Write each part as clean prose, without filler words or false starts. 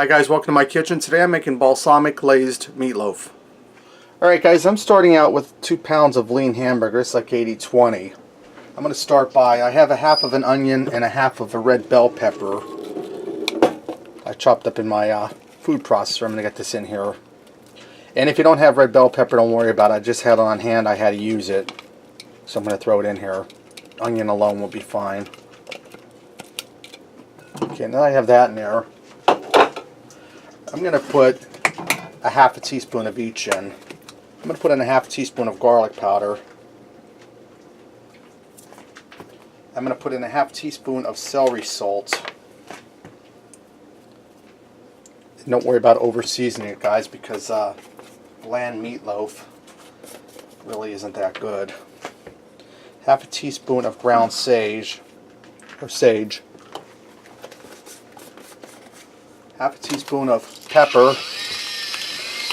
Hi guys, welcome to my kitchen. Today I'm making balsamic glazed meatloaf. Alright guys, I'm starting out with 2 pounds of lean hamburger. It's like 80-20. I'm going to start by, I have a half of an onion and a half of a red bell pepper. I chopped up in my food processor. I'm going to get this in here. And if you don't have red bell pepper, don't worry about it. I just had it on hand. I had to use it. So I'm going to throw it in here. Onion alone will be fine. Okay, now I have that in there. I'm going to put a half a teaspoon of each in. I'm going to put in a half teaspoon of garlic powder. I'm going to put in a half teaspoon of celery salt. And don't worry about over seasoning it, guys, because bland meatloaf really isn't that good. Half a teaspoon of ground sage, half a teaspoon of pepper,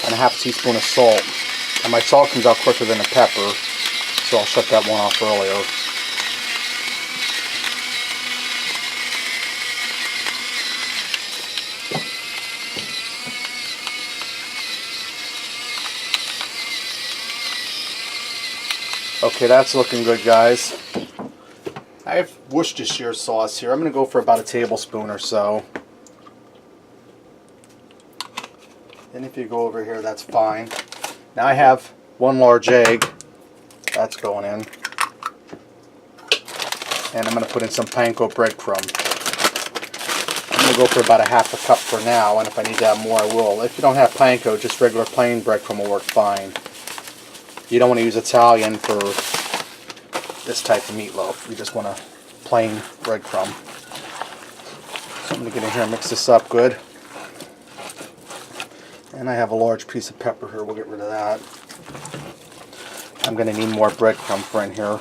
and a half a teaspoon of salt. And my salt comes out quicker than the pepper, so I'll shut that one off earlier. Okay, that's looking good, guys. I have Worcestershire sauce here. I'm going to go for about a tablespoon or so. And if you go over here, that's fine. Now I have 1 large egg. That's going in. And I'm going to put in some panko breadcrumb. I'm going to go for about a half a cup for now, and if I need to have more, I will. If you don't have panko, just regular plain breadcrumb will work fine. You don't want to use Italian for this type of meatloaf. You just want a plain breadcrumb. So I'm going to get in here and mix this up good. And I have a large piece of pepper here. We'll get rid of that. I'm going to need more breadcrumb for in here.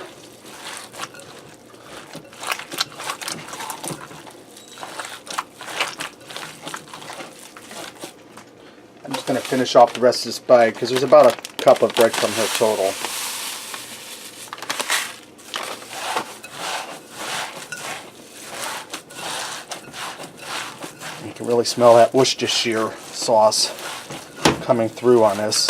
I'm just going to finish off the rest of this bag because there's about a cup of breadcrumb here total. You can really smell that Worcestershire sauce coming through on this.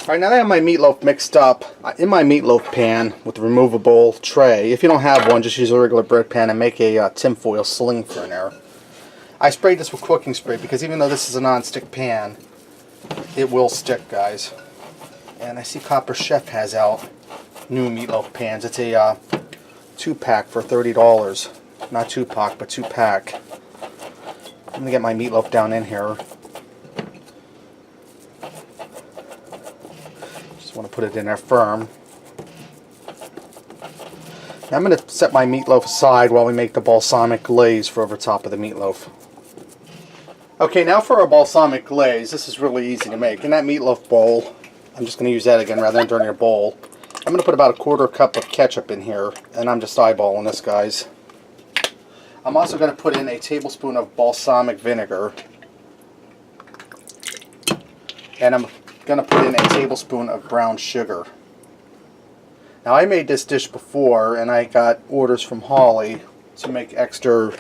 Alright, now that I have my meatloaf mixed up, in my meatloaf pan with the removable tray, if you don't have one, just use a regular bread pan and make a tinfoil sling for in there. I sprayed this with cooking spray because even though this is a non-stick pan, it will stick, guys. And I see Copper Chef has out new meatloaf pans. It's a 2-pack for $30. Not 2-pack, but 2-pack. I'm going to get my meatloaf down in here. Just want to put it in there firm. Now I'm going to set my meatloaf aside while we make the balsamic glaze for over top of the meatloaf. Okay, now for our balsamic glaze. This is really easy to make. In that meatloaf bowl, I'm just going to use that again rather than turning a bowl. I'm going to put about a 1/4 cup of ketchup in here, and I'm just eyeballing this, guys. I'm also going to put in a tablespoon of balsamic vinegar. And I'm going to put in a tablespoon of brown sugar. Now I made this dish before, and I got orders from Holly to make extra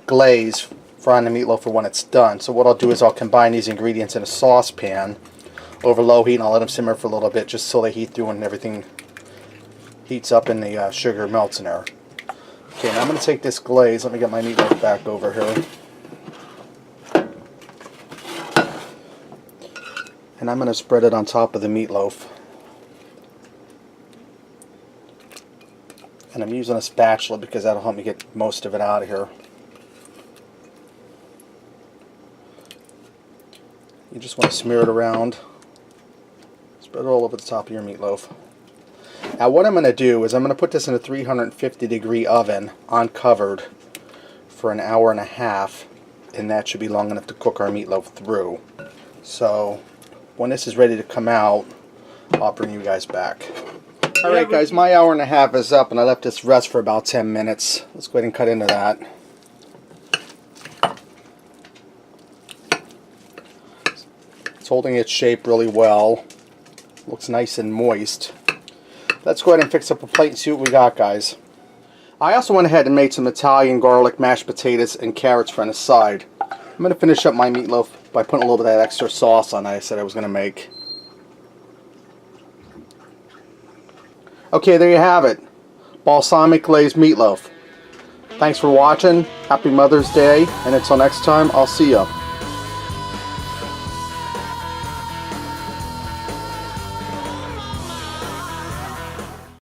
glaze for on the meatloaf for when it's done. So what I'll do is I'll combine these ingredients in a saucepan over low heat, and I'll let them simmer for a little bit just so they heat through and everything heats up and the sugar melts in there. Okay, now I'm going to take this glaze. Let me get my meatloaf back over here. And I'm going to spread it on top of the meatloaf. And I'm using a spatula because that'll help me get most of it out of here. You just want to smear it around. Spread it all over the top of your meatloaf. Now what I'm going to do is I'm going to put this in a 350-degree oven, uncovered, for an hour and a half, and that should be long enough to cook our meatloaf through. So when this is ready to come out, I'll bring you guys back. Alright guys, my hour and a half is up, and I left this rest for about 10 minutes. Let's go ahead and cut into that. It's holding its shape really well. Looks nice and moist. Let's go ahead and fix up a plate and see what we got, guys. I also went ahead and made some Italian garlic mashed potatoes and carrots for on the side. I'm going to finish up my meatloaf by putting a little bit of that extra sauce on that I said I was going to make. Okay, there you have it. Balsamic glazed meatloaf. Thanks for watching. Happy Mother's Day. And until next time, I'll see ya.